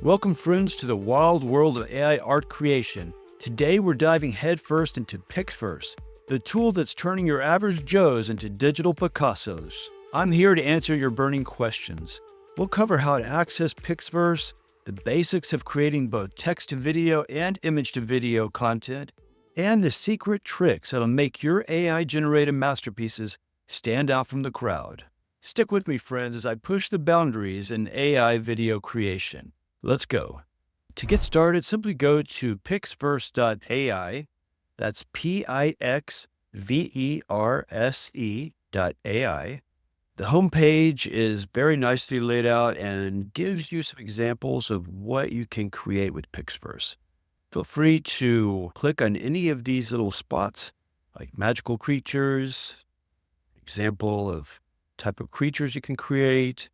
Welcome, friends, to the wild world of AI art creation. Today, we're diving headfirst into PixVerse, the tool that's turning your average Joes into digital Picassos. I'm here to answer your burning questions. We'll cover how to access PixVerse, the basics of creating both text-to-video and image-to-video content, and the secret tricks that'll make your AI-generated masterpieces stand out from the crowd. Stick with me, friends, as I push the boundaries in AI video creation. Let's go. To get started, simply go to pixverse.ai. That's PixVerse.ai. The homepage is very nicely laid out and gives you some examples of what you can create with PixVerse. Feel free to click on any of these little spots, like magical creatures, example of type of creatures you can create.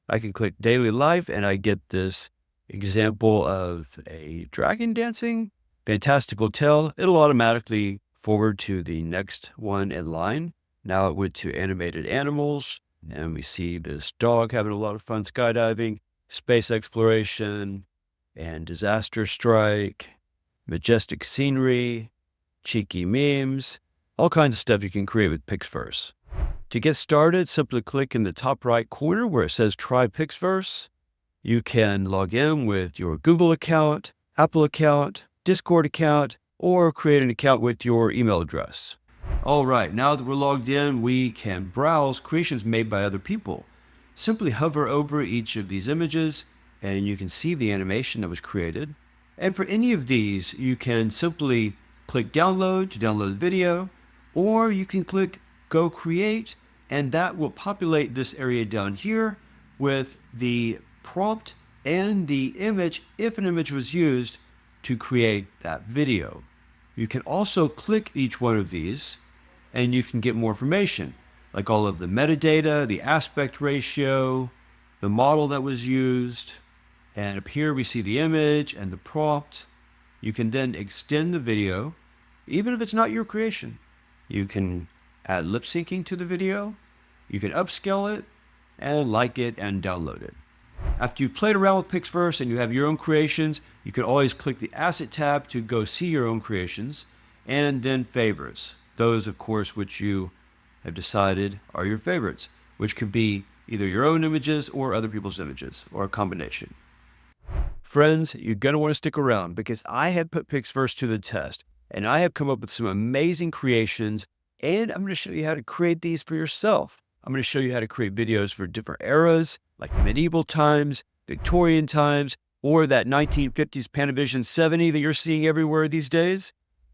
I can click daily life and I get this example of a dragon dancing. Fantastical tale. It'll automatically forward to the next one in line. Now it went to animated animals, and we see this dog having a lot of fun skydiving, space exploration, and disaster strike, majestic scenery, cheeky memes, all kinds of stuff you can create with PixVerse. To get started, simply click in the top right corner where it says Try PixVerse. You can log in with your Google account, Apple account, Discord account, or create an account with your email address. All right, now that we're logged in, we can browse creations made by other people. Simply hover over each of these images, and you can see the animation that was created. And for any of these, you can simply click download to download the video, or you can click Go Create, and that will populate this area down here with the prompt and the image, if an image was used to create that video. You can also click each one of these and you can get more information, like all of the metadata, the aspect ratio, the model that was used, and up here we see the image and the prompt. You can then extend the video, even if it's not your creation. You can add lip syncing to the video, you can upscale it, and like it and download it. After you've played around with PixVerse and you have your own creations, you can always click the Asset tab to go see your own creations, and then Favorites. Those, of course, which you have decided are your favorites, which could be either your own images or other people's images, or a combination. Friends, you're going to want to stick around because I have put PixVerse to the test, and I have come up with some amazing creations, and I'm going to show you how to create these for yourself. I'm going to show you how to create videos for different eras, like medieval times, Victorian times, or that 1950s Panavision 70 that you're seeing everywhere these days.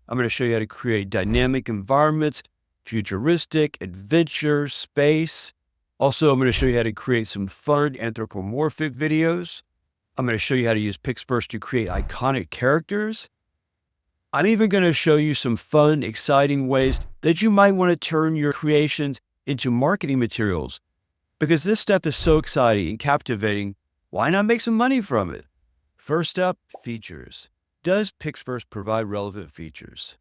I'm going to show you how to create dynamic environments, futuristic, adventure, space. Also, I'm going to show you how to create some fun anthropomorphic videos. I'm going to show you how to use PixVerse to create iconic characters. I'm even going to show you some fun, exciting ways that you might want to turn your creations into marketing materials. Because this stuff is so exciting and captivating, why not make some money from it? First up, features. Does PixVerse provide relevant features?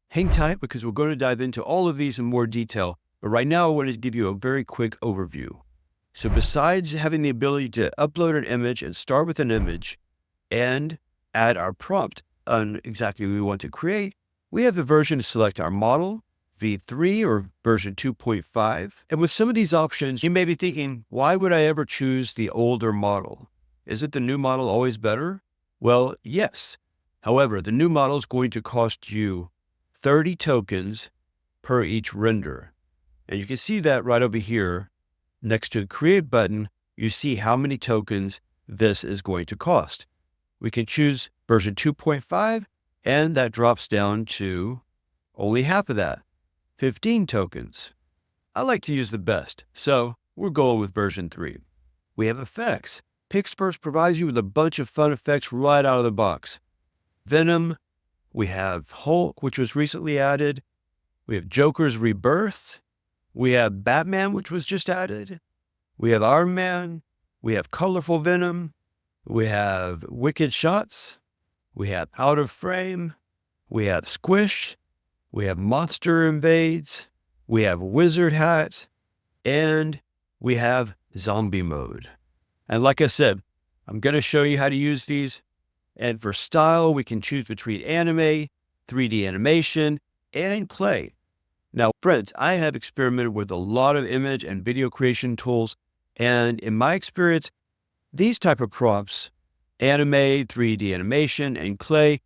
Hang tight because we're going to dive into all of these in more detail, but right now I want to give you a very quick overview. So besides having the ability to upload an image and start with an image and add our prompt on exactly what we want to create, we have the version to select our model, V3 or version 2.5. And with some of these options, you may be thinking, why would I ever choose the older model? Isn't the new model always better? Well, yes. However, the new model is going to cost you 30 tokens per each render. And you can see that right over here next to the Create button, you see how many tokens this is going to cost. We can choose version 2.5, and that drops down to only half of that. 15 tokens. I like to use the best, so we're going with version 3. We have effects. PixVerse provides you with a bunch of fun effects right out of the box. Venom, we have Hulk, which was recently added. We have Joker's Rebirth. We have Batman, which was just added. We have Iron Man. We have Colorful Venom. We have Wicked Shots. We have Out of Frame. We have Squish. We have Monster Invades, we have Wizard Hat, and we have Zombie Mode. And like I said, I'm going to show you how to use these. And for style, we can choose between anime, 3D animation, and clay. Now, friends, I have experimented with a lot of image and video creation tools. And in my experience, these type of prompts, anime, 3D animation, and clay,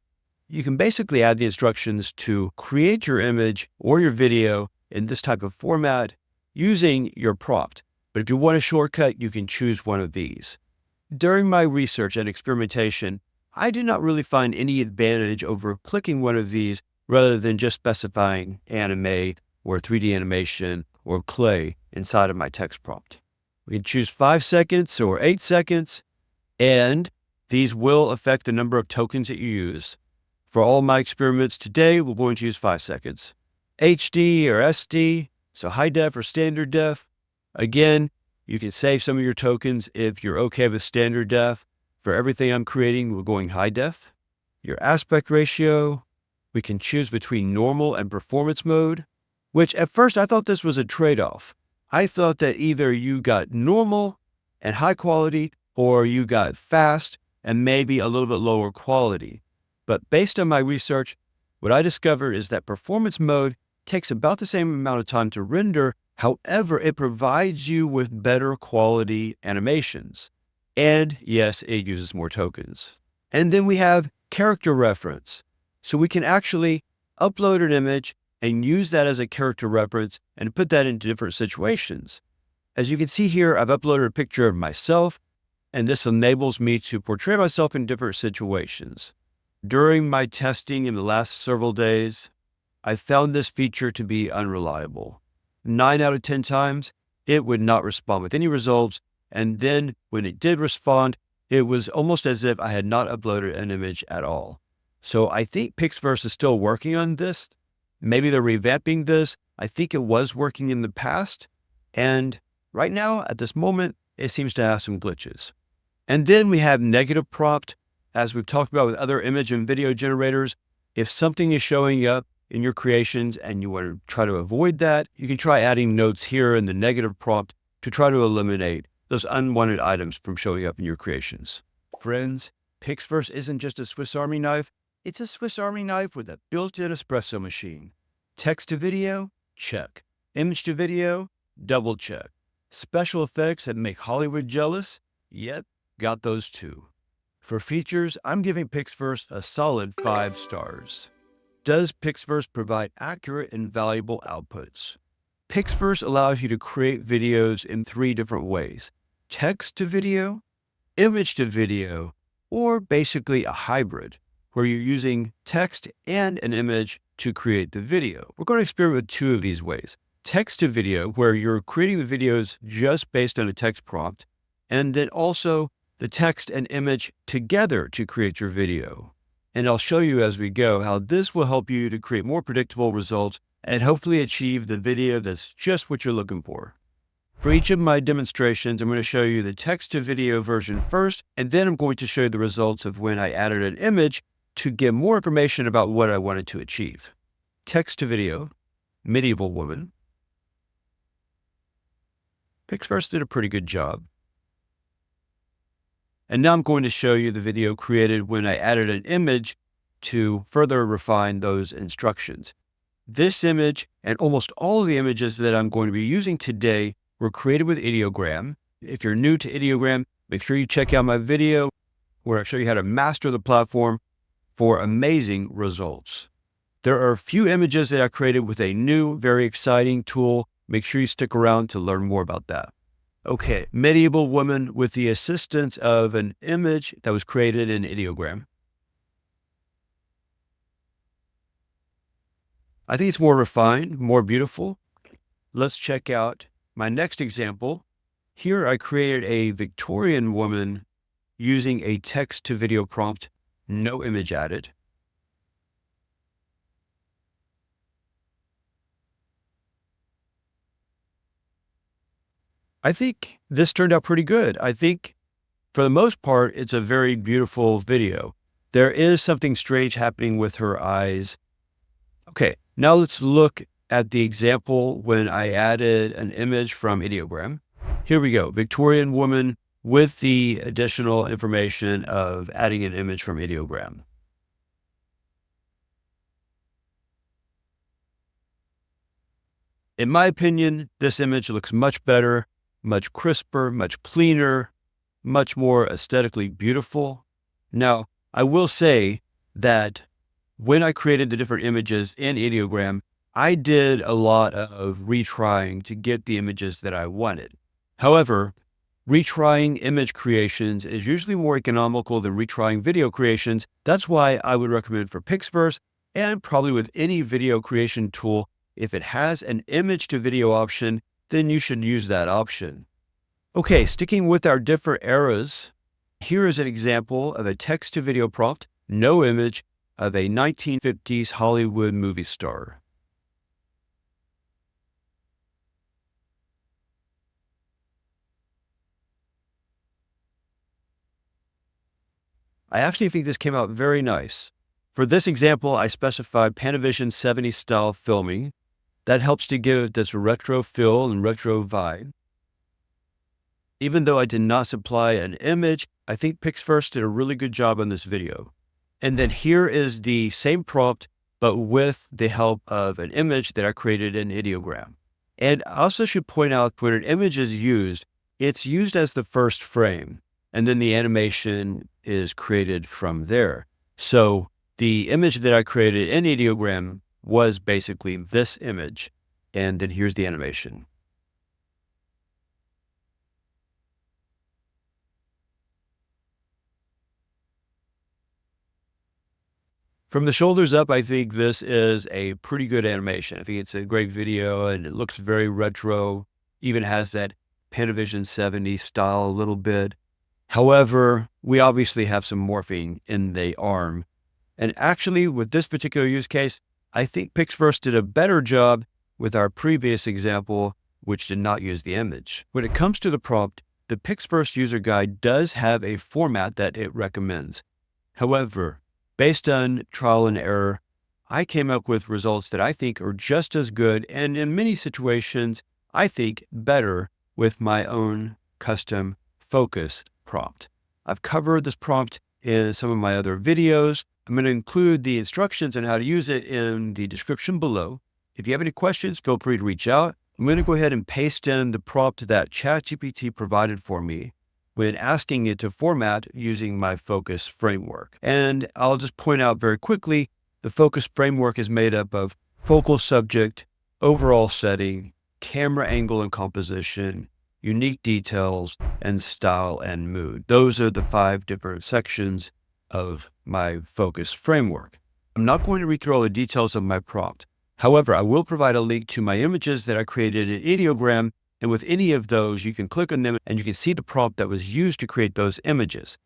you can basically add the instructions to create your image or your video in this type of format using your prompt. But if you want a shortcut, you can choose one of these. During my research and experimentation, I did not really find any advantage over clicking one of these rather than just specifying anime or 3D animation or clay inside of my text prompt. We can choose 5 seconds or 8 seconds, and these will affect the number of tokens that you use. For all my experiments today, we're going to use 5 seconds. HD or SD, so high def or standard def. Again, you can save some of your tokens if you're okay with standard def. For everything I'm creating, we're going high def. Your aspect ratio, we can choose between normal and performance mode, which at first I thought this was a trade-off. I thought that either you got normal and high quality, or you got fast and maybe a little bit lower quality. But based on my research, what I discovered is that performance mode takes about the same amount of time to render. However, it provides you with better quality animations. And yes, it uses more tokens. And then we have character reference. So we can actually upload an image and use that as a character reference and put that into different situations. As you can see here, I've uploaded a picture of myself, and this enables me to portray myself in different situations. During my testing in the last several days, I found this feature to be unreliable. 9 out of 10 times, it would not respond with any results. And then when it did respond, it was almost as if I had not uploaded an image at all. So I think PixVerse is still working on this. Maybe they're revamping this. I think it was working in the past. And right now, at this moment, it seems to have some glitches. And then we have negative prompt. As we've talked about with other image and video generators, if something is showing up in your creations and you want to try to avoid that, you can try adding notes here in the negative prompt to try to eliminate those unwanted items from showing up in your creations. Friends, PixVerse isn't just a Swiss Army knife. It's a Swiss Army knife with a built-in espresso machine. Text to video? Check. Image to video? Double check. Special effects that make Hollywood jealous? Yep, got those too. For features, I'm giving PixVerse a solid 5 stars. Does PixVerse provide accurate and valuable outputs? PixVerse allows you to create videos in 3 different ways: text to video, image to video, or basically a hybrid, where you're using text and an image to create the video. We're going to experiment with 2 of these ways. Text to video, where you're creating the videos just based on a text prompt, and then also the text and image together to create your video. And I'll show you as we go how this will help you to create more predictable results and hopefully achieve the video that's just what you're looking for. For each of my demonstrations, I'm going to show you the text to video version first, and then I'm going to show you the results of when I added an image to get more information about what I wanted to achieve. Text to video, medieval woman. PixVerse did a pretty good job. And now I'm going to show you the video created when I added an image to further refine those instructions. This image and almost all of the images that I'm going to be using today were created with Ideogram. If you're new to Ideogram, make sure you check out my video where I show you how to master the platform for amazing results. There are a few images that I created with a new, very exciting tool. Make sure you stick around to learn more about that. Okay, medieval woman with the assistance of an image that was created in Ideogram. I think it's more refined, more beautiful. Let's check out my next example. Here I created a Victorian woman using a text to video prompt, no image added. I think this turned out pretty good. I think for the most part, it's a very beautiful video. There is something strange happening with her eyes. Okay, now let's look at the example when I added an image from Ideogram. Here we go, Victorian woman with the additional information of adding an image from Ideogram. In my opinion, this image looks much better, much crisper, much cleaner, much more aesthetically beautiful. Now, I will say that when I created the different images in Ideogram, I did a lot of retrying to get the images that I wanted. However, retrying image creations is usually more economical than retrying video creations. That's why I would recommend for PixVerse, and probably with any video creation tool, if it has an image to video option, then you should use that option. Okay, sticking with our different eras, here is an example of a text to video prompt, no image, of a 1950s Hollywood movie star. I actually think this came out very nice. For this example, I specified Panavision 70s style filming. That helps to give this retro feel and retro vibe. Even though I did not supply an image, I think PixVerse did a really good job on this video. And then here is the same prompt, but with the help of an image that I created in Ideogram. And I also should point out, when an image is used, it's used as the first frame, and then the animation is created from there. So the image that I created in Ideogram was basically this image, and then here's the animation. From the shoulders up, I think this is a pretty good animation. I think it's a great video, and it looks very retro, even has that Panavision 70 style a little bit. However, we obviously have some morphing in the arm. And actually, with this particular use case, I think PixVerse did a better job with our previous example, which did not use the image. When it comes to the prompt, the PixVerse user guide does have a format that it recommends. However, based on trial and error, I came up with results that I think are just as good, and in many situations, I think better, with my own custom focus prompt. I've covered this prompt in some of my other videos. I'm going to include the instructions on how to use it in the description below. If you have any questions, feel free to reach out. I'm going to go ahead and paste in the prompt that ChatGPT provided for me when asking it to format using my focus framework. And I'll just point out very quickly, the focus framework is made up of focal subject, overall setting, camera angle and composition, unique details, and style and mood. Those are the 5 different sections of my focus framework. I'm not going to read through all the details of my prompt. However, I will provide a link to my images that I created in Ideogram, and with any of those, you can click on them and you can see the prompt that was used to create those images.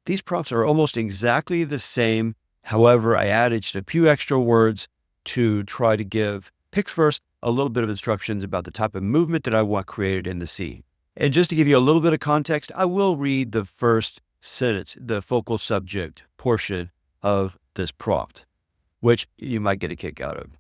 These prompts are almost exactly the same. However, I added just a few extra words to try to give PixVerse a little bit of instructions about the type of movement that I want created in the scene. And just to give you a little bit of context, I will read the first sentence, the focal subject portion of this prompt, which you might get a kick out of.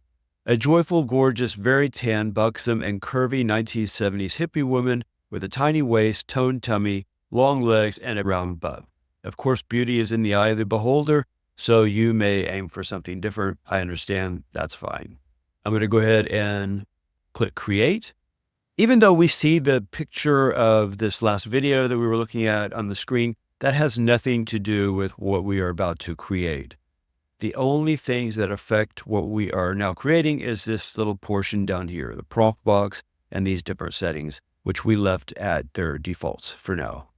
A joyful, gorgeous, very tan, buxom, and curvy 1970s hippie woman with a tiny waist, toned tummy, long legs, and a round butt. Of course, beauty is in the eye of the beholder, so you may aim for something different. I understand. That's fine. I'm going to go ahead and click Create. Even though we see the picture of this last video that we were looking at on the screen, that has nothing to do with what we are about to create. The only things that affect what we are now creating is this little portion down here, the prompt box and these different settings, which we left at their defaults for now.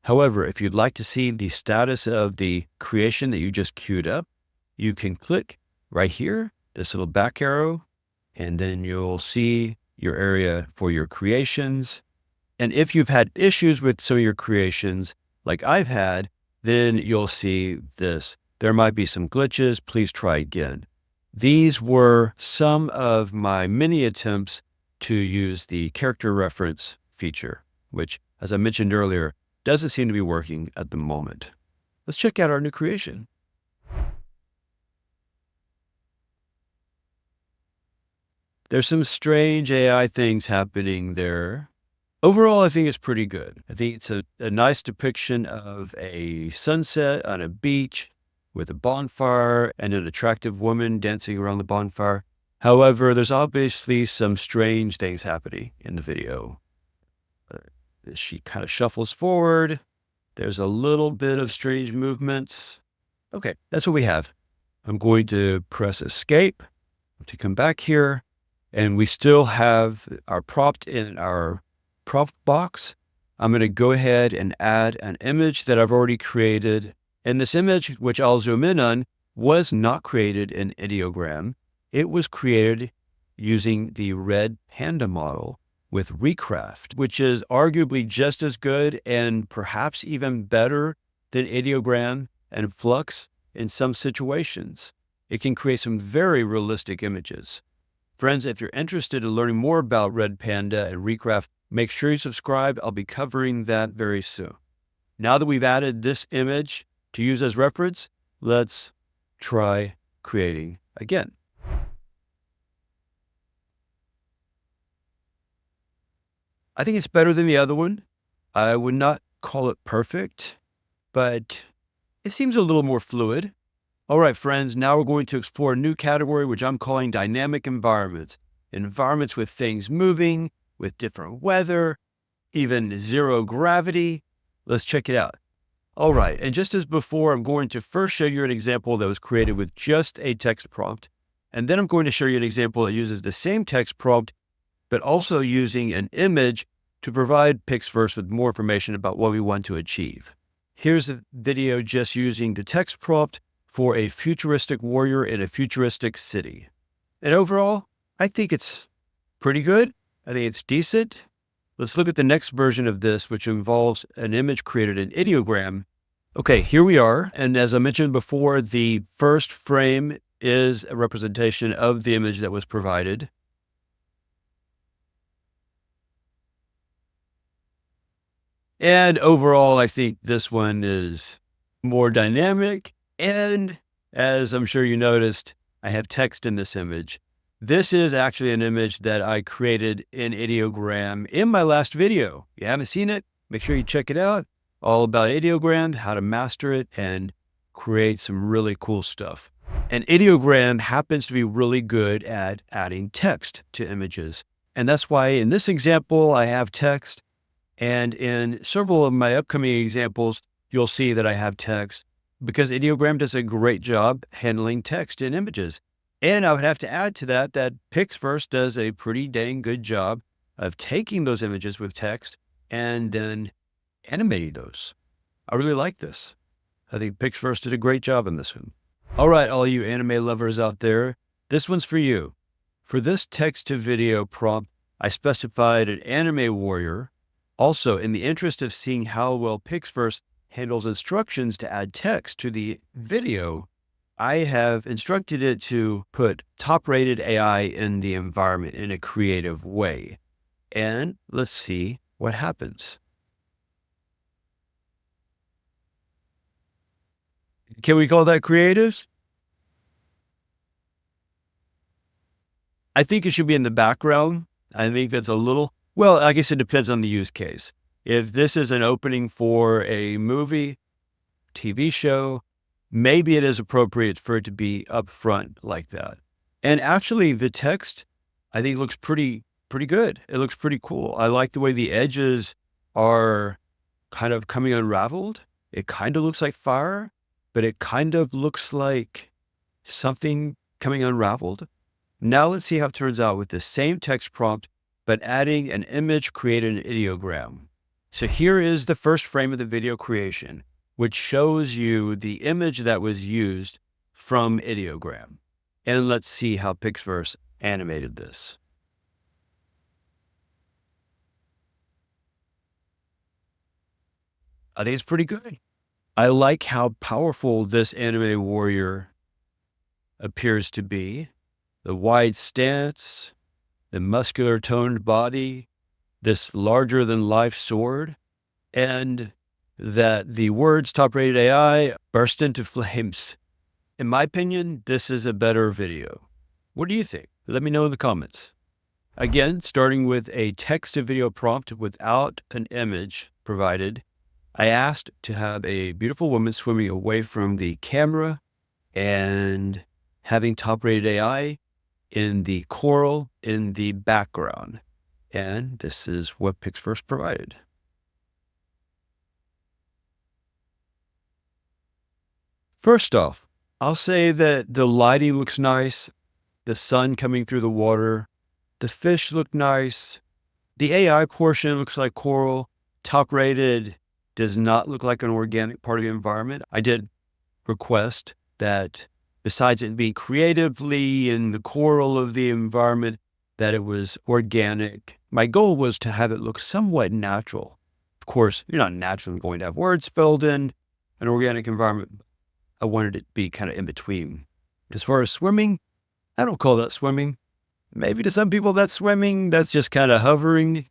However, if you'd like to see the status of the creation that you just queued up, you can click right here, this little back arrow, and then you'll see your area for your creations. And if you've had issues with some of your creations, like I've had, then you'll see this. There might be some glitches. Please try again. These were some of my many attempts to use the character reference feature, which, as I mentioned earlier, doesn't seem to be working at the moment. Let's check out our new creation. There's some strange AI things happening there. Overall, I think it's pretty good. I think it's a nice depiction of a sunset on a beach with a bonfire and an attractive woman dancing around the bonfire. However, there's obviously some strange things happening in the video. She kind of shuffles forward. There's a little bit of strange movements. Okay, that's what we have. I'm going to press escape to come back here, and we still have our prompt in our prompt box. I'm going to go ahead and add an image that I've already created. And this image, which I'll zoom in on, was not created in Ideogram. It was created using the Red Panda model with Recraft, which is arguably just as good and perhaps even better than Ideogram and Flux in some situations. It can create some very realistic images. Friends, if you're interested in learning more about Red Panda and Recraft, make sure you subscribe. I'll be covering that very soon. Now that we've added this image to use as reference, let's try creating again. I think it's better than the other one. I would not call it perfect, but it seems a little more fluid. All right, friends, now we're going to explore a new category, which I'm calling dynamic environments. Environments with things moving, with different weather, even zero gravity. Let's check it out. All right, and just as before, I'm going to first show you an example that was created with just a text prompt. And then I'm going to show you an example that uses the same text prompt, but also using an image to provide PixVerse with more information about what we want to achieve. Here's a video just using the text prompt for a futuristic warrior in a futuristic city. And overall, I think it's pretty good. I think it's decent. Let's look at the next version of this, which involves an image created in Ideogram. Okay, here we are. And as I mentioned before, the first frame is a representation of the image that was provided. And overall, I think this one is more dynamic. And as I'm sure you noticed, I have text in this image. This is actually an image that I created in Ideogram in my last video. If you haven't seen it, make sure you check it out. All about Ideogram, how to master it, and create some really cool stuff. And Ideogram happens to be really good at adding text to images. And that's why in this example, I have text. And in several of my upcoming examples, you'll see that I have text because Ideogram does a great job handling text in images. And I would have to add to that PixVerse does a pretty dang good job of taking those images with text and then animating those. I really like this. I think PixVerse did a great job in this one. All right, all you anime lovers out there, this one's for you. For this text to video prompt, I specified an anime warrior. Also, in the interest of seeing how well PixVerse handles instructions to add text to the video, I have instructed it to put top-rated AI in the environment in a creative way. And let's see what happens. Can we call that creative? I think it should be in the background. I think that's a little, well, I guess it depends on the use case. If this is an opening for a movie, TV show, maybe it is appropriate for it to be up front like that. And actually the text, I think looks pretty good. It looks pretty cool. I like the way the edges are kind of coming unraveled. It kind of looks like fire, but it kind of looks like something coming unraveled. Now let's see how it turns out with the same text prompt, but adding an image created in Ideogram. So here is the first frame of the video creation, which shows you the image that was used from Ideogram. And let's see how PixVerse animated this. I think it's pretty good. I like how powerful this anime warrior appears to be. The wide stance, the muscular toned body, this larger than life sword, and that the words top-rated AI burst into flames. In my opinion, this is a better video. What do you think? Let me know in the comments. Again, starting with a text to video prompt without an image provided, I asked to have a beautiful woman swimming away from the camera and having top-rated AI in the coral in the background. And this is what PixVerse provided. First off, I'll say that the lighting looks nice, the sun coming through the water, the fish look nice, the AI portion looks like coral, top-rated does not look like an organic part of the environment. I did request that besides it being creatively in the coral of the environment, that it was organic. My goal was to have it look somewhat natural. Of course, you're not naturally going to have words filled in an organic environment. I wanted it to be kind of in between. As far as swimming, I don't call that swimming. Maybe to some people that's swimming, that's just kind of hovering.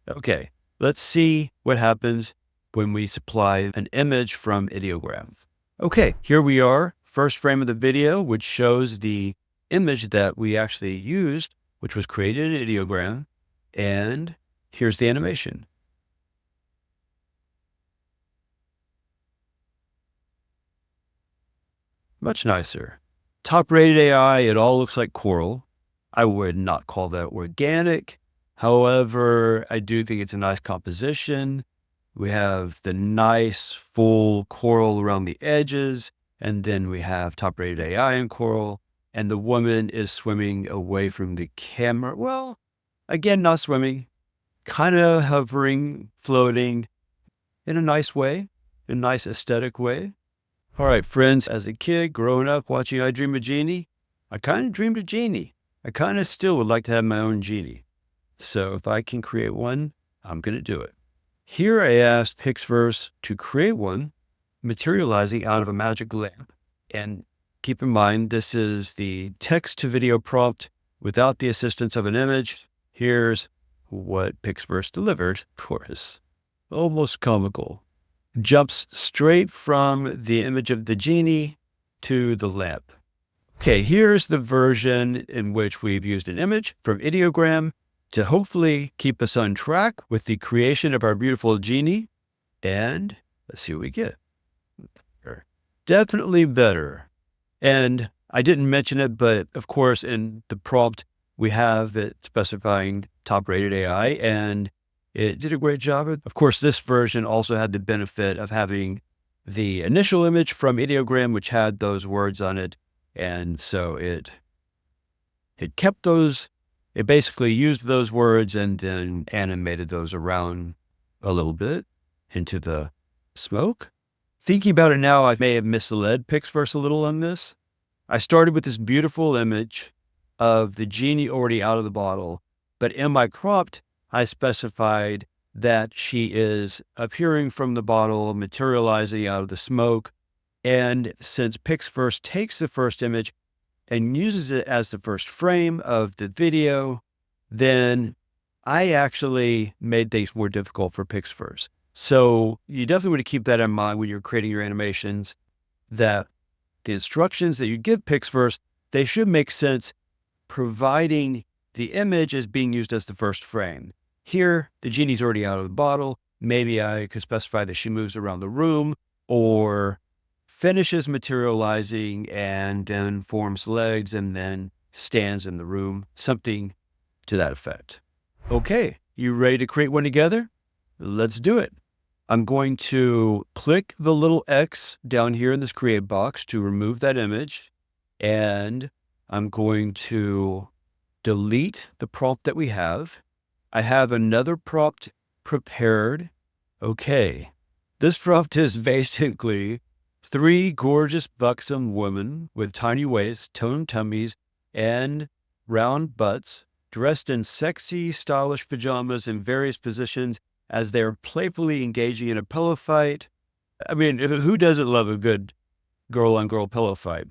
Okay, let's see what happens when we supply an image from Ideogram. Okay, here we are, first frame of the video, which shows the image that we actually used, which was created in Ideogram, and here's the animation. Much nicer. Top-rated AI, it all looks like coral. I would not call that organic. However, I do think it's a nice composition. We have the nice full coral around the edges, and then we have top-rated AI in coral, and the woman is swimming away from the camera. Well, again, not swimming, kind of hovering, floating in a nice way, in a nice aesthetic way. All right, friends, as a kid growing up watching I Dream a Genie, I kind of dreamed a genie. I kind of still would like to have my own genie. So if I can create one, I'm going to do it. Here I asked PixVerse to create one materializing out of a magic lamp. And keep in mind, this is the text to video prompt without the assistance of an image. Here's what PixVerse delivered. Of course, almost comical. Jumps straight from the image of the genie to the lamp. Okay, here's the version in which we've used an image from Ideogram to hopefully keep us on track with the creation of our beautiful genie. And let's see what we get. Definitely better. And I didn't mention it, but of course, in the prompt, we have it specifying top-rated AI, and it did a great job. Of course, this version also had the benefit of having the initial image from Ideogram, which had those words on it. And so it kept those, it basically used those words and then animated those around a little bit into the smoke. Thinking about it now, I may have misled PixVerse a little on this. I started with this beautiful image of the genie already out of the bottle, but in my prompt, I specified that she is appearing from the bottle, materializing out of the smoke. And since PixVerse takes the first image and uses it as the first frame of the video, then I actually made things more difficult for PixVerse. So you definitely want to keep that in mind when you're creating your animations, that the instructions that you give PixVerse, they should make sense, providing the image is being used as the first frame. Here, the genie's already out of the bottle. Maybe I could specify that she moves around the room or finishes materializing and then forms legs and then stands in the room, something to that effect. Okay, you ready to create one together? Let's do it. I'm going to click the little X down here in this create box to remove that image, and I'm going to delete the prompt that we have. I have another prompt prepared. Okay, this prompt is basically 3 gorgeous, buxom women with tiny waists, toned tummies, and round butts, dressed in sexy, stylish pajamas in various positions as they're playfully engaging in a pillow fight. I mean, who doesn't love a good girl-on-girl pillow fight?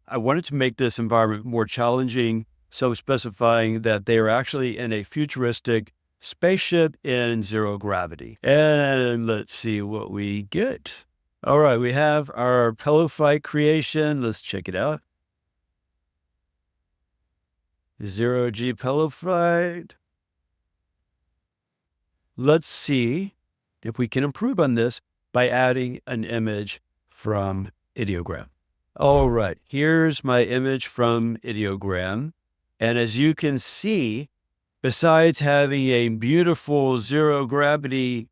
I wanted to make this environment more challenging, so specifying that they are actually in a futuristic spaceship in zero gravity. And let's see what we get. All right, we have our pillow fight creation. Let's check it out. 0G pillow fight. Let's see if we can improve on this by adding an image from Ideogram. All right, here's my image from Ideogram. And as you can see, besides having a beautiful zero gravity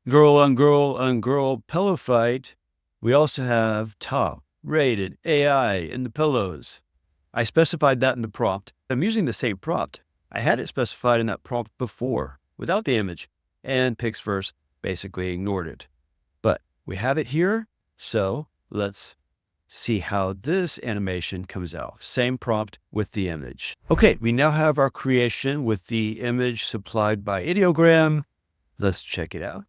girl on girl on girl pillow fight, we also have top rated AI in the pillows. I specified that in the prompt. I'm using the same prompt. I had it specified in that prompt before without the image, and PixVerse basically ignored it. But we have it here, so let's see how this animation comes out. Same prompt with the image. Okay, we now have our creation with the image supplied by Ideogram. Let's check it out.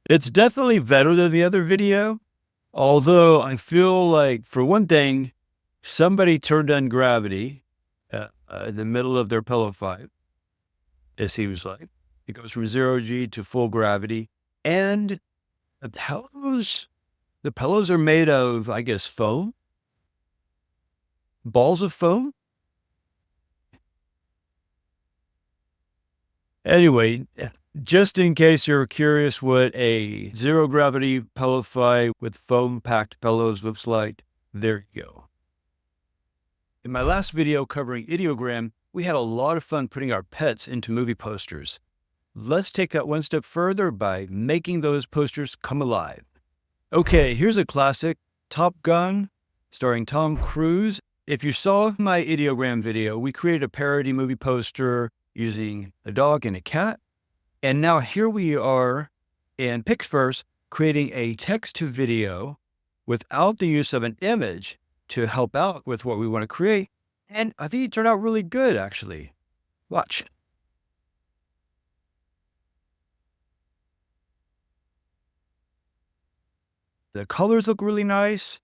It's definitely better than the other video, although I feel like, for one thing, somebody turned on gravity in the middle of their pillow fight, it seems like. It goes from 0G to full gravity. And the pillows are made of, I guess, foam? Balls of foam? Anyway, just in case you're curious what a zero gravity pillow fight with foam packed pillows looks like, there you go. In my last video covering Ideogram, we had a lot of fun putting our pets into movie posters. Let's take that one step further by making those posters come alive. Okay, here's a classic, Top Gun, starring Tom Cruise. If you saw my Ideogram video, we created a parody movie poster using a dog and a cat. And now here we are in PixVerse creating a text-to-video without the use of an image to help out with what we want to create. And I think it turned out really good, actually. Watch. The colors look really nice.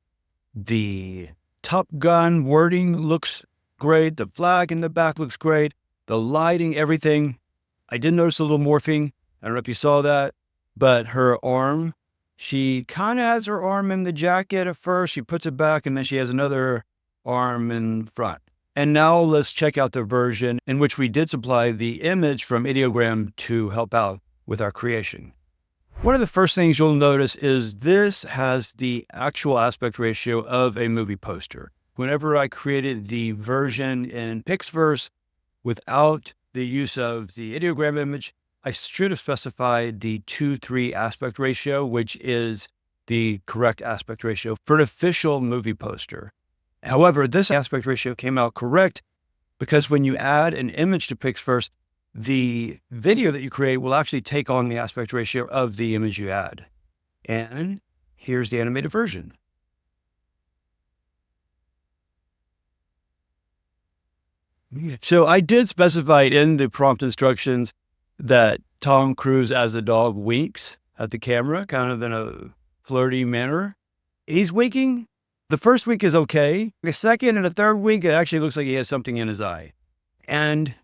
The Top Gun wording looks great. The flag in the back looks great. The lighting, everything. I did notice a little morphing. I don't know if you saw that, but her arm, she kind of has her arm in the jacket at first. She puts it back and then she has another arm in front. And now let's check out the version in which we did supply the image from Ideogram to help out with our creation. One of the first things you'll notice is this has the actual aspect ratio of a movie poster. Whenever I created the version in PixVerse without the use of the Ideogram image, I should have specified the 2:3 aspect ratio, which is the correct aspect ratio for an official movie poster. However, this aspect ratio came out correct because when you add an image to PixVerse, the video that you create will actually take on the aspect ratio of the image you add. And here's the animated version. So I did specify in the prompt instructions that Tom Cruise as a dog winks at the camera, kind of in a flirty manner. He's winking. The first wink is okay. The second and the third wink, it actually looks like he has something in his eye. And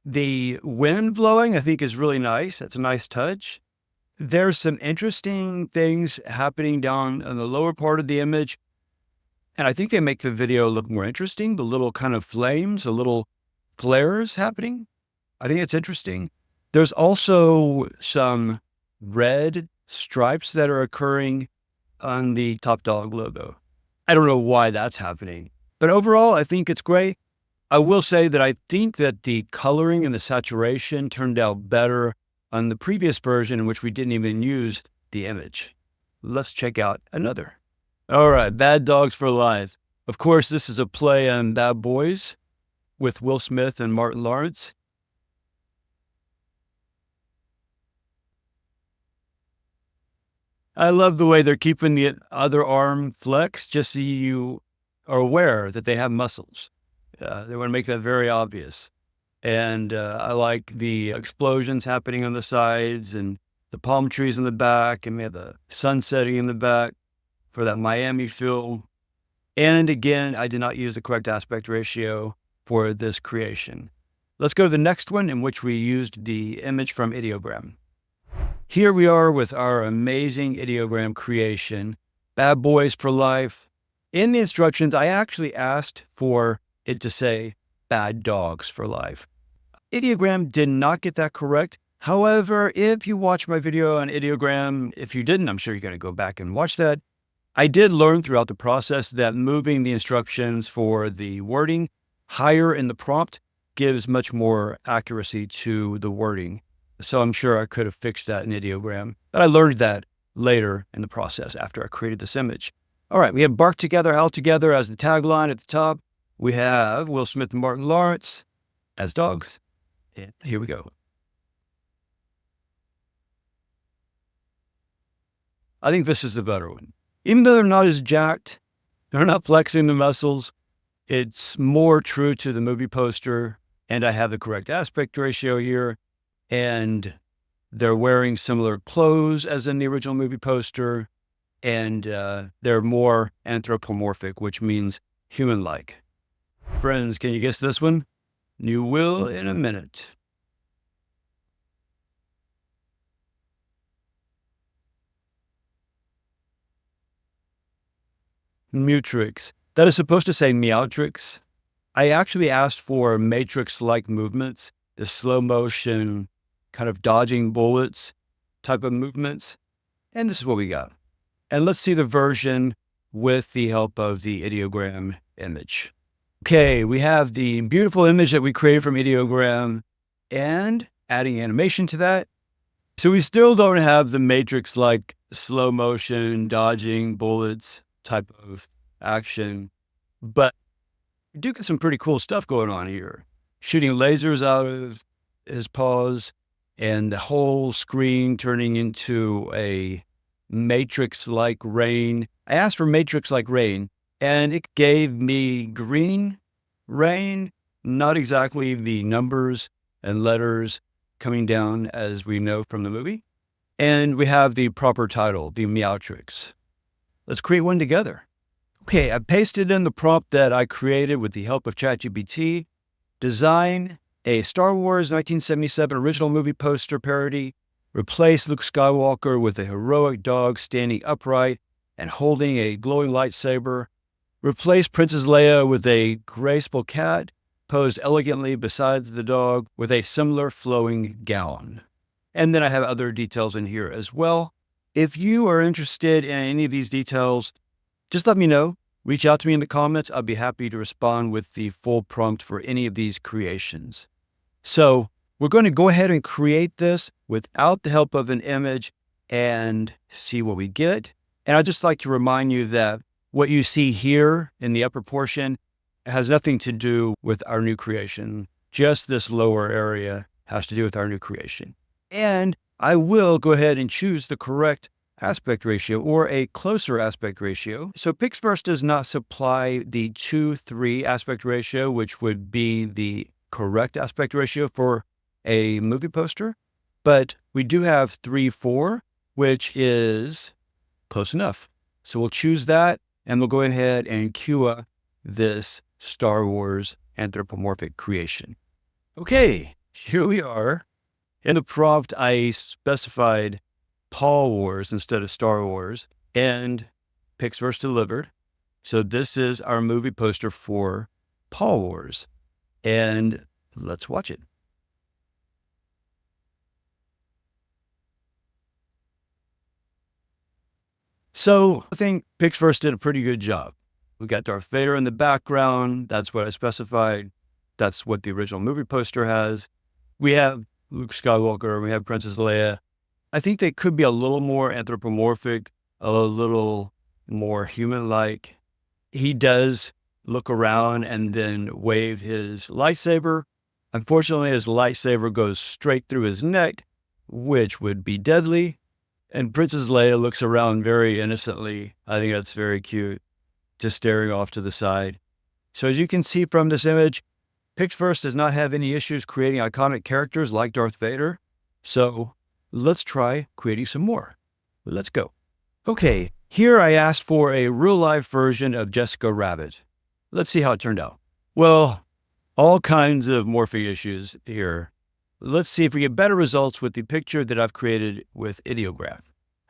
the wind blowing, I think, is really nice. That's a nice touch. There's some interesting things happening down in the lower part of the image. And I think they make the video look more interesting. The little kind of flames, the little flares happening. I think it's interesting. There's also some red stripes that are occurring on the Top Dog logo. I don't know why that's happening, but overall, I think it's great. I will say that I think that the coloring and the saturation turned out better on the previous version in which we didn't even use the image. Let's check out another. All right, Bad Dogs for Life. Of course, this is a play on Bad Boys with Will Smith and Martin Lawrence. I love the way they're keeping the other arm flexed just so you are aware that they have muscles. They want to make that very obvious. And I like the explosions happening on the sides and the palm trees in the back, and we have the sun setting in the back for that Miami feel. And again, I did not use the correct aspect ratio for this creation. Let's go to the next one in which we used the image from Ideogram. Here we are with our amazing Ideogram creation bad boys for life. In the instructions, I actually asked for it to say bad dogs for life. Ideogram did not get that correct. However, if you watch my video on Ideogram, if you didn't, I'm sure you're going to go back and watch that. I did learn throughout the process that moving the instructions for the wording higher in the prompt gives much more accuracy to the wording. So I'm sure I could have fixed that in Ideogram, but I learned that later in the process after I created this image. All right, we have Bark Together, Howl Together as the tagline at the top. We have Will Smith and Martin Lawrence as dogs. And here we go. I think this is the better one. Even though they're not as jacked, they're not flexing the muscles, it's more true to the movie poster, and I have the correct aspect ratio here, and they're wearing similar clothes as in the original movie poster, and they're more anthropomorphic, which means human-like. Friends, can you guess this one? You will in a minute. Mutrix. That is supposed to say Meowtrix. I actually asked for Matrix-like movements, the slow motion, kind of dodging bullets type of movements. And this is what we got. And let's see the version with the help of the Ideogram image. Okay, we have the beautiful image that we created from Ideogram and adding animation to that. So we still don't have the Matrix-like slow motion, dodging bullets type of action, but we do get some pretty cool stuff going on here. Shooting lasers out of his paws and the whole screen turning into a Matrix-like rain. I asked for Matrix-like rain and it gave me green rain, not exactly the numbers and letters coming down as we know from the movie. And we have the proper title, the Meowtrix. Let's create one together. Okay, I pasted in the prompt that I created with the help of ChatGPT. Design a Star Wars 1977 original movie poster parody. Replace Luke Skywalker with a heroic dog standing upright and holding a glowing lightsaber. Replace Princess Leia with a graceful cat posed elegantly beside the dog with a similar flowing gown. And then I have other details in here as well. If you are interested in any of these details, just let me know. Reach out to me in the comments. I'll be happy to respond with the full prompt for any of these creations. So we're going to go ahead and create this without the help of an image and see what we get. And I'd just like to remind you that what you see here in the upper portion has nothing to do with our new creation. Just this lower area has to do with our new creation. And I will go ahead and choose the correct aspect ratio or a closer aspect ratio. So PixVerse does not supply the 2:3 aspect ratio, which would be the correct aspect ratio for a movie poster, but we do have 3:4, which is close enough. So we'll choose that and we'll go ahead and queue up this Star Wars anthropomorphic creation. Okay, here we are. In the prompt, I specified Paul Wars instead of Star Wars, and PixVerse delivered. So this is our movie poster for Paul Wars, and let's watch it. So I think PixVerse did a pretty good job. We got Darth Vader in the background. That's what I specified. That's what the original movie poster has. We have Luke Skywalker. We have Princess Leia. I think they could be a little more anthropomorphic, a little more human-like. He does look around and then wave his lightsaber. Unfortunately, his lightsaber goes straight through his neck, which would be deadly. And Princess Leia looks around very innocently. I think that's very cute, just staring off to the side. So as you can see from this image, PixVerse does not have any issues creating iconic characters like Darth Vader. So let's try creating some more. Let's go. Okay, here I asked for a real-life version of Jessica Rabbit. Let's see how it turned out. Well, all kinds of morphing issues here. Let's see if we get better results with the picture that I've created with Ideogram.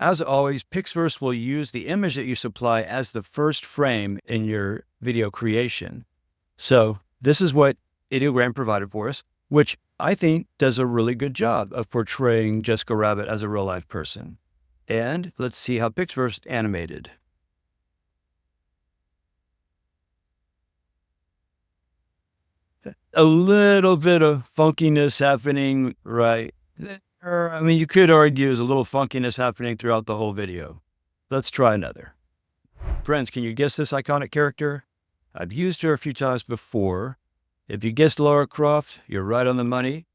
As always, PixVerse will use the image that you supply as the first frame in your video creation. So this is what Ideogram provided for us, which I think does a really good job of portraying Jessica Rabbit as a real-life person. And let's see how PixVerse animated. A little bit of funkiness happening right there. I mean, you could argue there's a little funkiness happening throughout the whole video. Let's try another. Friends, can you guess this iconic character? I've used her a few times before. If you guessed Lara Croft, you're right on the money.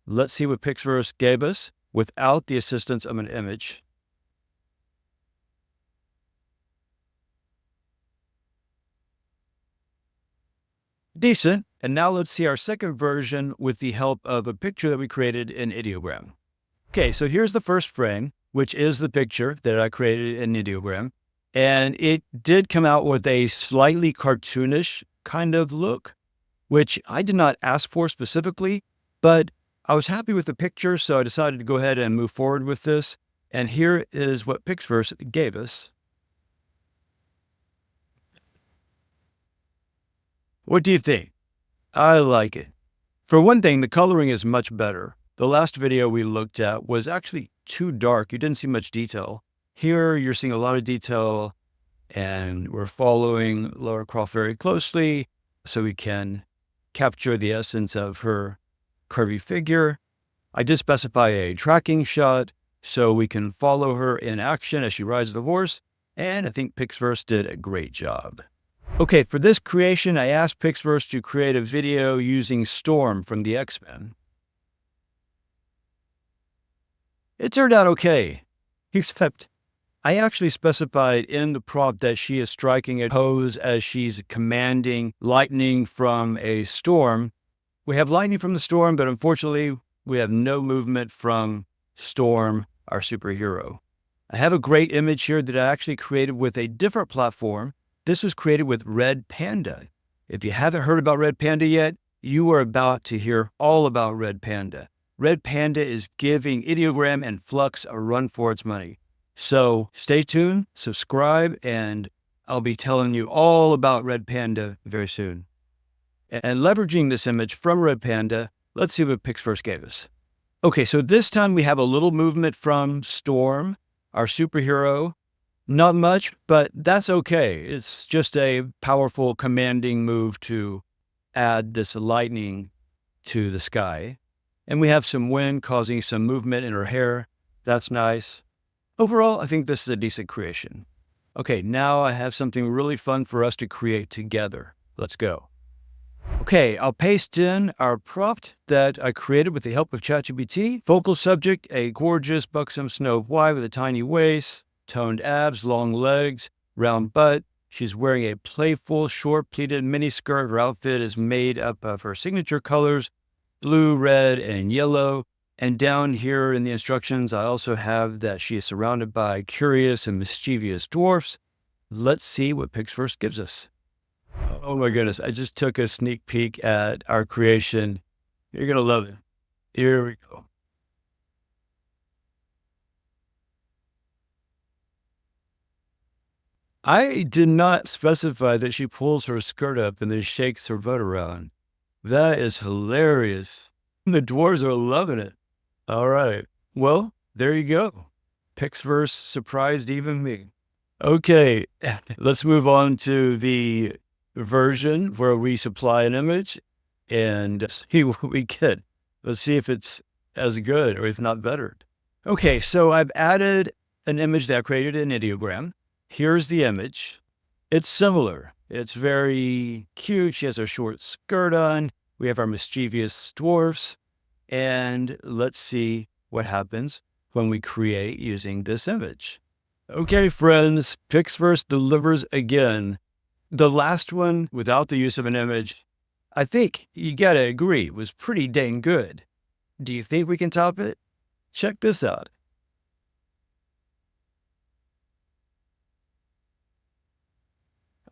Let's see what PixVerse gave us without the assistance of an image. Decent. And now let's see our second version with the help of a picture that we created in Ideogram. Okay, so here's the first frame, which is the picture that I created in Ideogram. And it did come out with a slightly cartoonish kind of look, which I did not ask for specifically, but I was happy with the picture, so I decided to go ahead and move forward with this. And here is what PixVerse gave us. What do you think? I like it. For one thing, the coloring is much better. The last video we looked at was actually too dark. You didn't see much detail. Here, you're seeing a lot of detail, and we're following Lara Croft very closely so we can capture the essence of her curvy figure. I did specify a tracking shot so we can follow her in action as she rides the horse, and I think PixVerse did a great job. Okay, for this creation, I asked PixVerse to create a video using Storm from the X-Men. It turned out okay, except I actually specified in the prompt that she is striking a pose as she's commanding lightning from a storm. We have lightning from the storm, but unfortunately, we have no movement from Storm, our superhero. I have a great image here that I actually created with a different platform. This was created with Red Panda. If you haven't heard about Red Panda yet, you are about to hear all about Red Panda. Red Panda is giving Ideogram and Flux a run for its money. So stay tuned, subscribe, and I'll be telling you all about Red Panda very soon. And leveraging this image from Red Panda, let's see what PixVerse gave us. Okay, so this time we have a little movement from Storm, our superhero. Not much, but that's okay. It's just a powerful commanding move to add this lightning to the sky. And we have some wind causing some movement in her hair. That's nice. Overall, I think this is a decent creation. Okay, now I have something really fun for us to create together. Let's go. Okay, I'll paste in our prompt that I created with the help of ChatGPT. Focal subject, a gorgeous buxom Snow White with a tiny waist, toned abs, long legs, round butt. She's wearing a playful, short pleated miniskirt. Her outfit is made up of her signature colors, blue, red, and yellow. And down here in the instructions, I also have that she is surrounded by curious and mischievous dwarfs. Let's see what PixVerse gives us. Oh my goodness, I just took a sneak peek at our creation. You're going to love it. Here we go. I did not specify that she pulls her skirt up and then shakes her butt around. That is hilarious. The dwarves are loving it. All right. Well, there you go. PixVerse surprised even me. Okay, let's move on to the version where we supply an image and see what we get. Let's see if it's as good or if not better. Okay, so I've added an image that I created in Ideogram. Here's the image. It's similar. It's very cute. She has her short skirt on. We have our mischievous dwarfs. And let's see what happens when we create using this image. Okay, friends, PixVerse delivers again. The last one, without the use of an image, I think you gotta agree, was pretty dang good. Do you think we can top it? Check this out.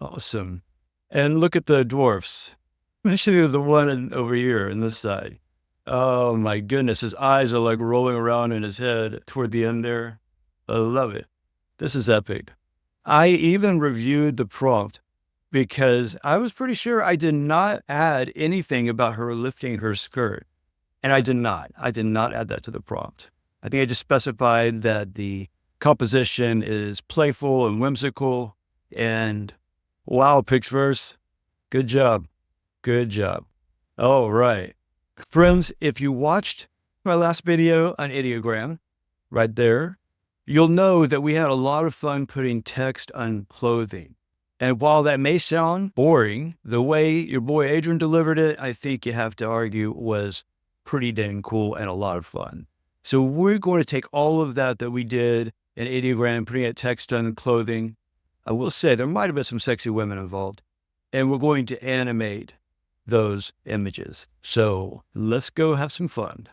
Awesome. And look at the dwarfs, especially the one over here on this side. Oh my goodness, his eyes are like rolling around in his head toward the end there. I love it. This is epic. I even reviewed the prompt because I was pretty sure I did not add anything about her lifting her skirt. And I did not. I did not add that to the prompt. I think I just specified that the composition is playful and whimsical. And wow, PixVerse, good job. Good job. All right. Friends, if you watched my last video on Ideogram, right there, you'll know that we had a lot of fun putting text on clothing. And while that may sound boring, the way your boy Adrian delivered it, I think you have to argue was pretty dang cool and a lot of fun. So we're going to take all of that we did in Ideogram, putting it text on clothing. I will say there might have been some sexy women involved, and we're going to animate those images. So let's go have some fun.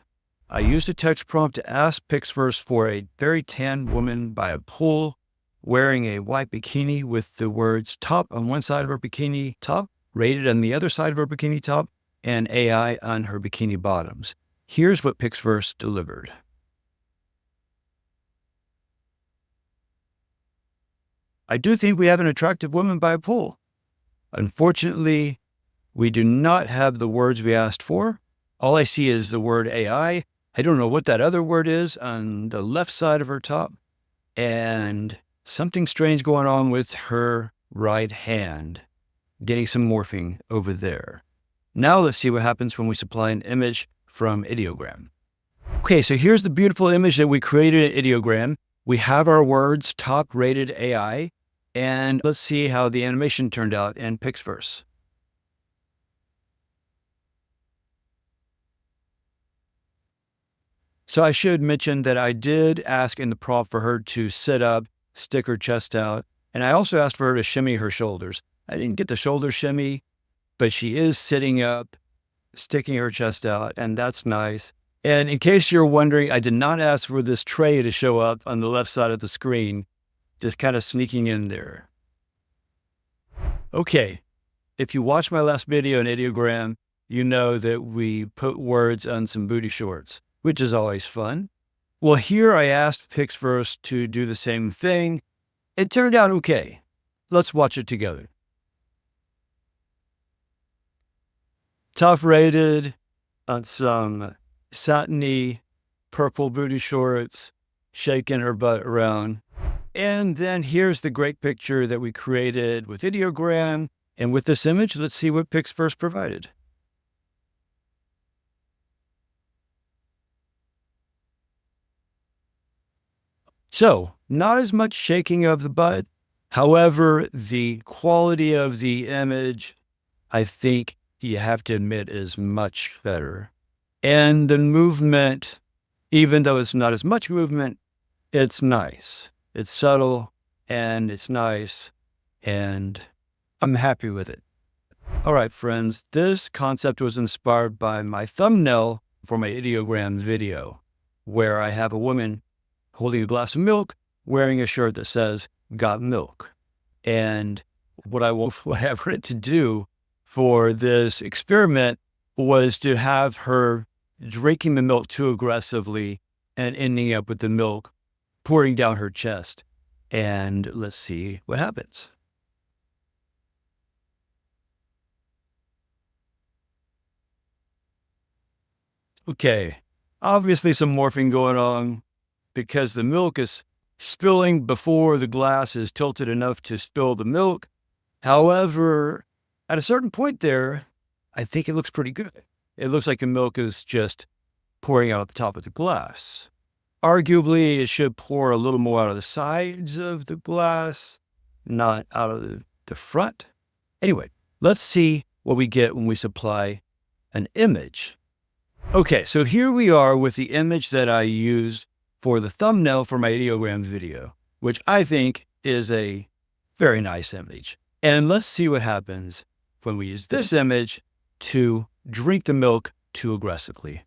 I used a text prompt to ask PixVerse for a very tan woman by a pool wearing a white bikini with the words top on one side of her bikini top, rated on the other side of her bikini top, and AI on her bikini bottoms. Here's what PixVerse delivered. I do think we have an attractive woman by a pool. Unfortunately, we do not have the words we asked for. All I see is the word AI. I don't know what that other word is on the left side of her top. And something strange going on with her right hand, getting some morphing over there. Now let's see what happens when we supply an image from Ideogram. Okay, so here's the beautiful image that we created in Ideogram. We have our words, top rated AI, and let's see how the animation turned out in PixVerse. So I should mention that I did ask in the prompt for her to sit up, stick her chest out, and I also asked for her to shimmy her shoulders. I didn't get the shoulder shimmy, but she is sitting up, sticking her chest out, and that's nice. And in case you're wondering, I did not ask for this tray to show up on the left side of the screen, just kind of sneaking in there. Okay, if you watched my last video in Ideogram, you know that we put words on some booty shorts, which is always fun. Well, here I asked PixVerse to do the same thing. It turned out okay. Let's watch it together. Top rated on some satiny purple booty shorts, shaking her butt around. And then here's the great picture that we created with Ideogram. And with this image, let's see what PixVerse provided. So, not as much shaking of the butt. However, the quality of the image, I think you have to admit, is much better. And the movement, even though it's not as much movement, it's nice. It's subtle and it's nice, and I'm happy with it. All right, friends, this concept was inspired by my thumbnail for my Ideogram video, where I have a woman holding a glass of milk, wearing a shirt that says, "Got milk." And what I have it to do for this experiment was to have her drinking the milk too aggressively and ending up with the milk pouring down her chest. And let's see what happens. Okay, obviously some morphing going on because the milk is spilling before the glass is tilted enough to spill the milk. However, at a certain point there, I think it looks pretty good. It looks like the milk is just pouring out at the top of the glass. Arguably, it should pour a little more out of the sides of the glass, not out of the front. Anyway, let's see what we get when we supply an image. Okay, so here we are with the image that I used for the thumbnail for my Ideogram video, which I think is a very nice image. And let's see what happens when we use this image to drink the milk too aggressively.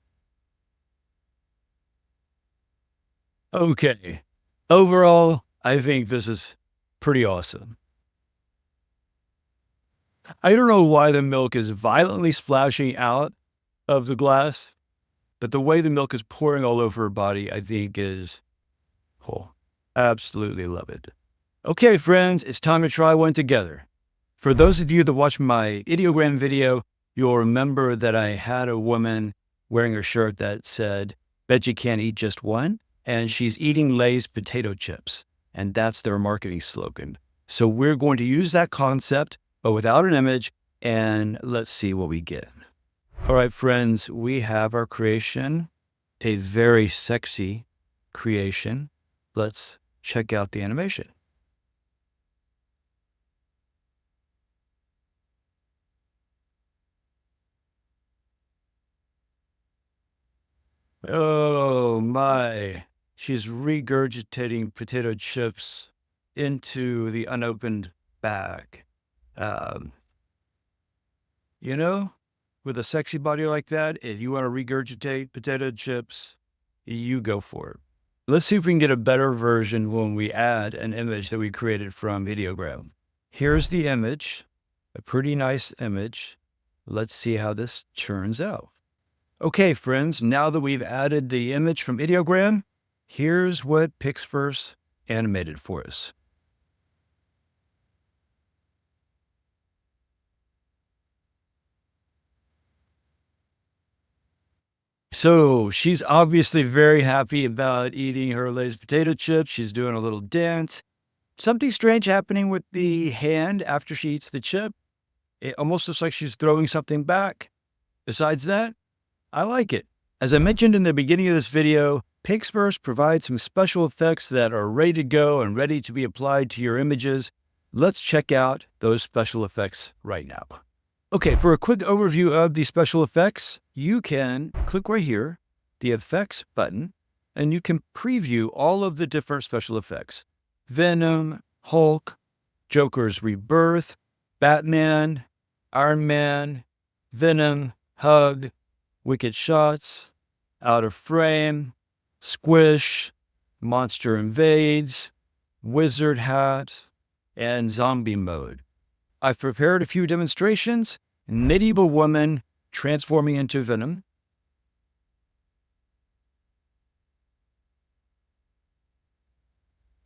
Okay, overall, I think this is pretty awesome. I don't know why the milk is violently splashing out of the glass, but the way the milk is pouring all over her body, I think is cool. Absolutely love it. Okay, friends, it's time to try one together. For those of you that watched my Ideogram video, you'll remember that I had a woman wearing a shirt that said, "Bet you can't eat just one," and she's eating Lay's potato chips, and that's their marketing slogan. So we're going to use that concept, but without an image, and let's see what we get. All right, friends, we have our creation, a very sexy creation. Let's check out the animation. Oh my, she's regurgitating potato chips into the unopened bag. Um, you know, with a sexy body like that, if you want to regurgitate potato chips, you go for it. Let's see if we can get a better version when we add an image that we created from Ideogram. Here's the image, a pretty nice image. Let's see how this turns out. Okay, friends, now that we've added the image from Ideogram, here's what PixVerse animated for us. So she's obviously very happy about eating her Lay's potato chips. She's doing a little dance. Something strange happening with the hand after she eats the chip. It almost looks like she's throwing something back. Besides that, I like it. As I mentioned in the beginning of this video, PixVerse provides some special effects that are ready to go and ready to be applied to your images. Let's check out those special effects right now. Okay, for a quick overview of the special effects, you can click right here, the Effects button, and you can preview all of the different special effects. Venom, Hulk, Joker's Rebirth, Batman, Iron Man, Venom, Hug, Wicked Shots, Out of Frame, Squish, Monster Invades, Wizard Hat, and Zombie Mode. I've prepared a few demonstrations. Medieval woman transforming into Venom.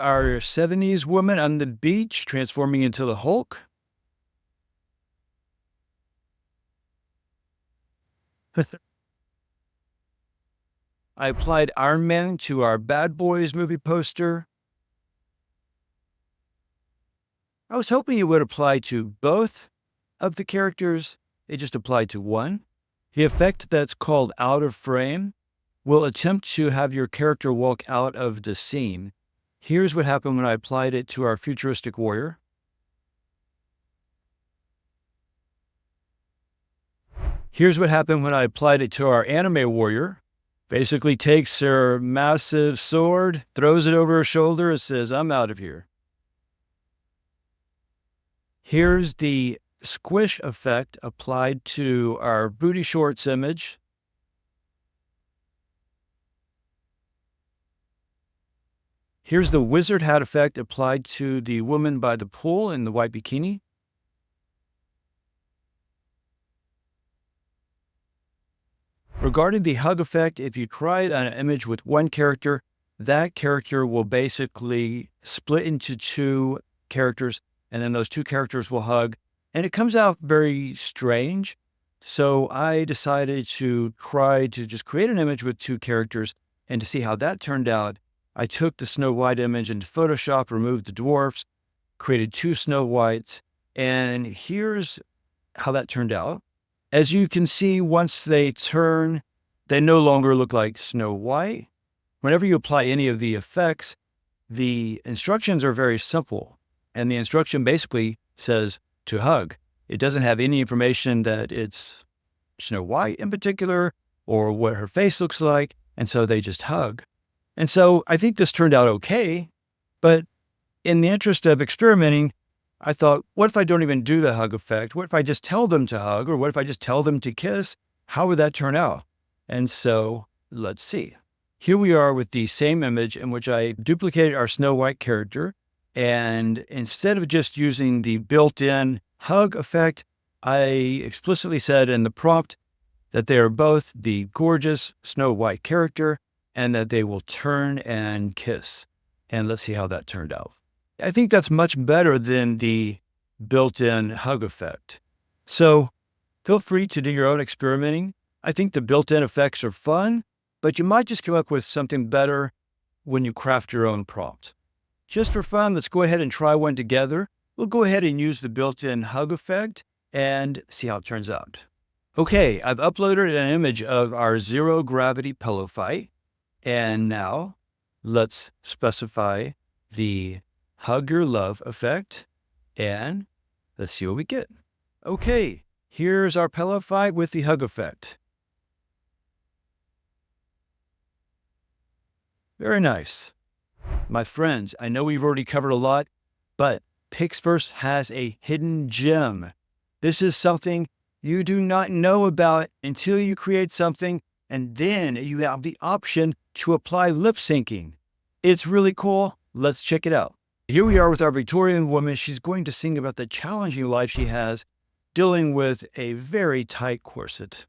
Our 70s woman on the beach transforming into the Hulk. I applied Iron Man to our Bad Boys movie poster. I was hoping it would apply to both of the characters. It just applied to one. The effect that's called Out of Frame will attempt to have your character walk out of the scene. Here's what happened when I applied it to our futuristic warrior. Here's what happened when I applied it to our anime warrior. Basically takes her massive sword, throws it over her shoulder, and says, "I'm out of here." Here's the squish effect applied to our booty shorts image. Here's the wizard hat effect applied to the woman by the pool in the white bikini. Regarding the hug effect, if you try it on an image with one character, that character will basically split into two characters, and then those two characters will hug, and it comes out very strange. So I decided to try to just create an image with two characters, and to see how that turned out, I took the Snow White image into Photoshop, removed the dwarfs, created two Snow Whites, and here's how that turned out. As you can see, once they turn, they no longer look like Snow White. Whenever you apply any of the effects, the instructions are very simple. And the instruction basically says to hug. It doesn't have any information that it's Snow White in particular or what her face looks like. And so they just hug. And so I think this turned out okay. But in the interest of experimenting, I thought, what if I don't even do the hug effect? What if I just tell them to hug? Or what if I just tell them to kiss? How would that turn out? And so let's see. Here we are with the same image in which I duplicated our Snow White character. And instead of just using the built-in hug effect, I explicitly said in the prompt that they are both the gorgeous Snow White character and that they will turn and kiss. And let's see how that turned out. I think that's much better than the built-in hug effect. So feel free to do your own experimenting. I think the built-in effects are fun, but you might just come up with something better when you craft your own prompt. Just for fun, let's go ahead and try one together. We'll go ahead and use the built-in hug effect and see how it turns out. Okay, I've uploaded an image of our zero gravity pillow fight. And now let's specify the hug your love effect and let's see what we get. Okay, here's our pillow fight with the hug effect. Very nice. My friends, I know we've already covered a lot, but PixVerse has a hidden gem. This is something you do not know about until you create something, and then you have the option to apply lip syncing. It's really cool. Let's check it out. Here we are with our Victorian woman. She's going to sing about the challenging life she has dealing with a very tight corset.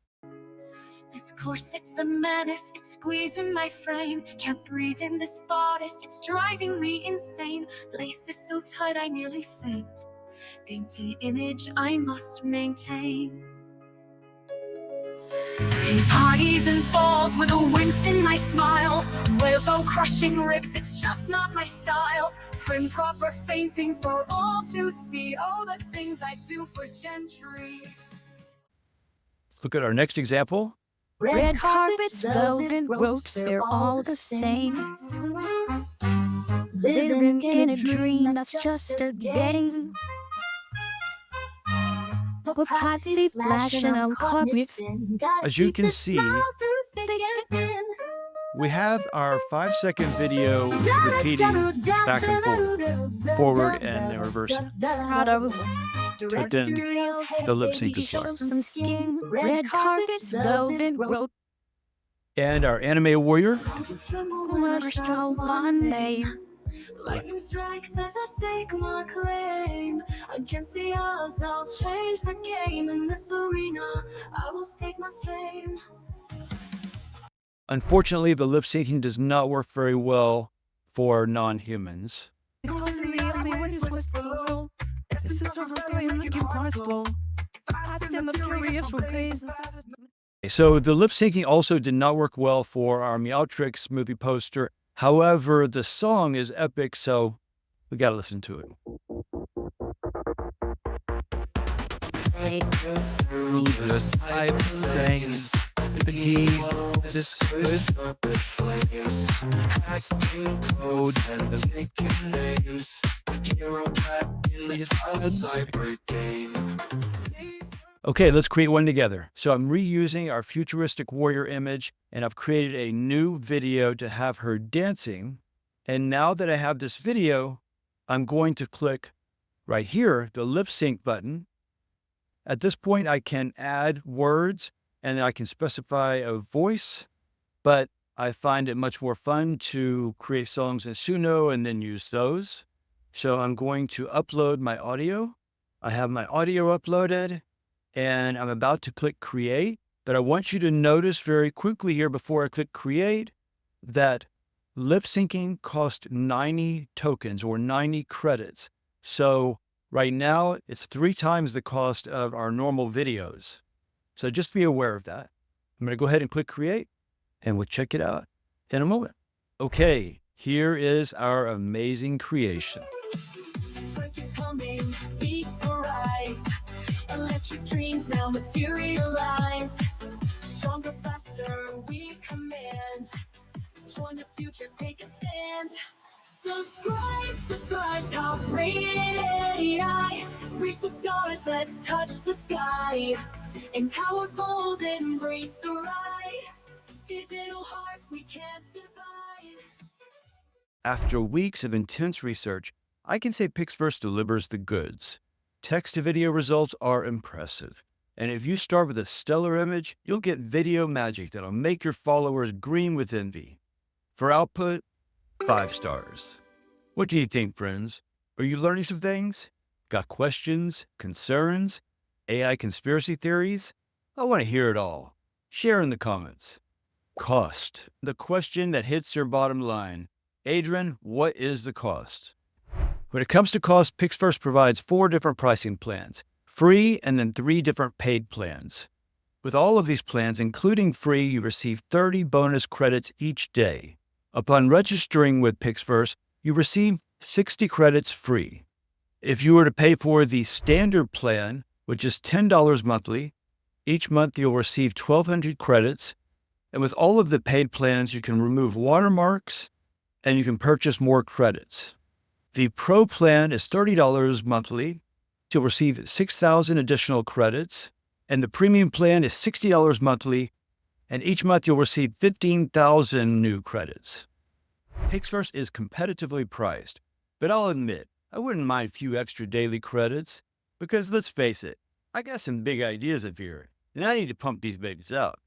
This corset's a menace, it's squeezing my frame. Can't breathe in this bodice, it's driving me insane. Lace is so tight I nearly faint. Dainty image I must maintain. Take parties and balls with a wince in my smile. Railbow crushing ribs, it's just not my style. Prim proper fainting for all to see. All the things I do for gentry. Look at our next example. Red carpets, velvet ropes, they're all the same. Living in a dream that's just a game. Paparazzi flashing on carpets. As you can see, we have our 5-second video repeating back and forward and in reverse. But then the lip sync is fun. Red carpets, velvet rope. And our anime warrior. Lightning strikes as I stake my claim. Against the odds, I'll change the game. In this arena, I will stake my fame. Unfortunately, the lip syncing does not work very well for non-humans. So the lip syncing also did not work well for our Meowtrix movie poster. However, the song is epic, so we gotta listen to it. Okay, let's create one together. So I'm reusing our futuristic warrior image, and I've created a new video to have her dancing. And now that I have this video, I'm going to click right here, the lip sync button. At this point, I can add words and I can specify a voice, but I find it much more fun to create songs in Suno and then use those. So I'm going to upload my audio. I have my audio uploaded. And I'm about to click create, but I want you to notice very quickly here before I click create that lip syncing cost 90 tokens or 90 credits. So right now it's 3 times the cost of our normal videos. So just be aware of that. I'm going to go ahead and click create and we'll check it out in a moment. Okay, here is our amazing creation. Electric dreams now materialize. Stronger, faster, we command. Join the future, take a stand. Subscribe, top rated AI. Reach the stars, let's touch the sky. Empower bold, embrace the ride. Digital hearts we can't divide. After weeks of intense research, I can say PixVerse delivers the goods. Text-to-video results are impressive. And if you start with a stellar image, you'll get video magic that'll make your followers green with envy. For output, 5 stars. What do you think, friends? Are you learning some things? Got questions, concerns, AI conspiracy theories? I want to hear it all. Share in the comments. Cost, the question that hits your bottom line. Adrian, what is the cost? When it comes to cost, PixVerse provides 4 different pricing plans, free and then 3 different paid plans. With all of these plans, including free, you receive 30 bonus credits each day. Upon registering with PixVerse, you receive 60 credits free. If you were to pay for the standard plan, which is $10 monthly, each month you'll receive 1,200 credits. And with all of the paid plans, you can remove watermarks and you can purchase more credits. The Pro plan is $30 monthly. You'll receive 6,000 additional credits. And the Premium plan is $60 monthly. And each month you'll receive 15,000 new credits. PixVerse is competitively priced, but I'll admit, I wouldn't mind a few extra daily credits, because let's face it, I got some big ideas up here, and I need to pump these babies out.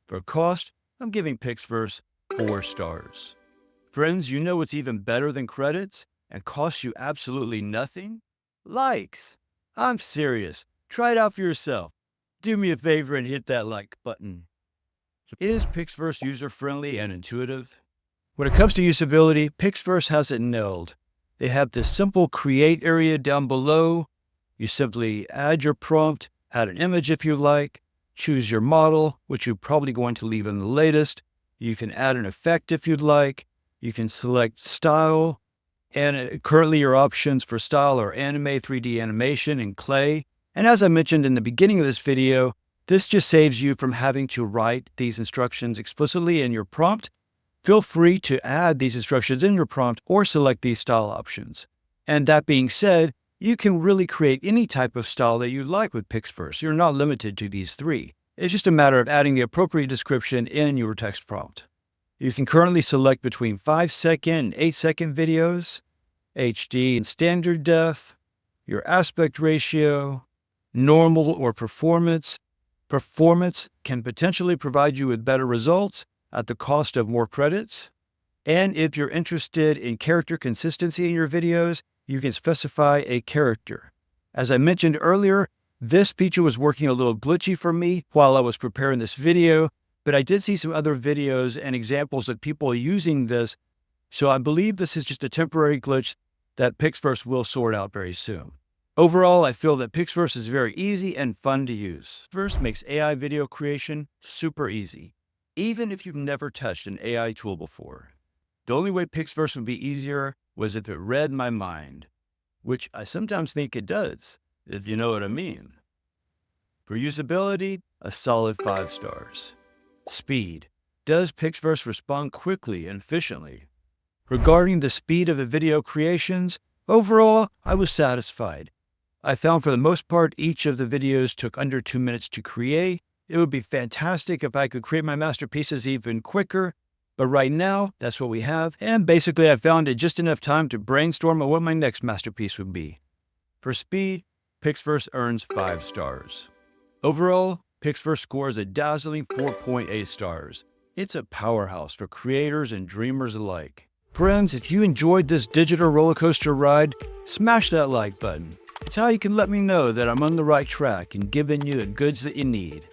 For cost, I'm giving PixVerse 4 stars. Friends, you know what's even better than credits and costs you absolutely nothing? Likes. I'm serious. Try it out for yourself. Do me a favor and hit that like button. Is PixVerse user-friendly and intuitive? When it comes to usability, PixVerse has it nailed. They have this simple create area down below. You simply add your prompt, add an image if you like, choose your model, which you're probably going to leave in the latest. You can add an effect if you'd like. You can select style. And currently your options for style are anime, 3D animation, and clay. And as I mentioned in the beginning of this video, this just saves you from having to write these instructions explicitly in your prompt. Feel free to add these instructions in your prompt or select these style options. And that being said, you can really create any type of style that you like with PixVerse. You're not limited to these 3. It's just a matter of adding the appropriate description in your text prompt. You can currently select between 5-second and 8-second videos, HD and standard def, your aspect ratio, normal or performance. Performance can potentially provide you with better results at the cost of more credits. And if you're interested in character consistency in your videos, you can specify a character. As I mentioned earlier, this feature was working a little glitchy for me while I was preparing this video, but I did see some other videos and examples of people using this, so I believe this is just a temporary glitch that PixVerse will sort out very soon. Overall, I feel that PixVerse is very easy and fun to use. PixVerse makes AI video creation super easy, even if you've never touched an AI tool before. The only way PixVerse would be easier was if it read my mind, which I sometimes think it does, if you know what I mean. For usability, a solid 5 stars. Speed. Does PixVerse respond quickly and efficiently? Regarding the speed of the video creations, overall, I was satisfied. I found for the most part, each of the videos took under 2 minutes to create. It would be fantastic if I could create my masterpieces even quicker, but right now, that's what we have, and basically I found it just enough time to brainstorm on what my next masterpiece would be. For speed, PixVerse earns 5 stars. Overall, PixVerse scores a dazzling 4.8 stars. It's a powerhouse for creators and dreamers alike. Friends, if you enjoyed this digital roller coaster ride, smash that like button. It's how you can let me know that I'm on the right track and giving you the goods that you need.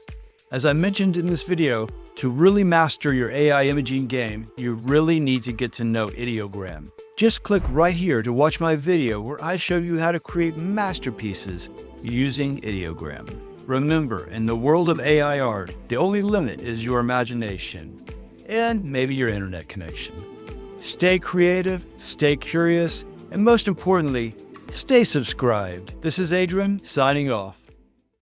As I mentioned in this video, to really master your AI imaging game, you really need to get to know Ideogram. Just click right here to watch my video where I show you how to create masterpieces using Ideogram. Remember, in the world of AI art, the only limit is your imagination and maybe your internet connection. Stay creative, stay curious, and most importantly, stay subscribed. This is Adrian, signing off.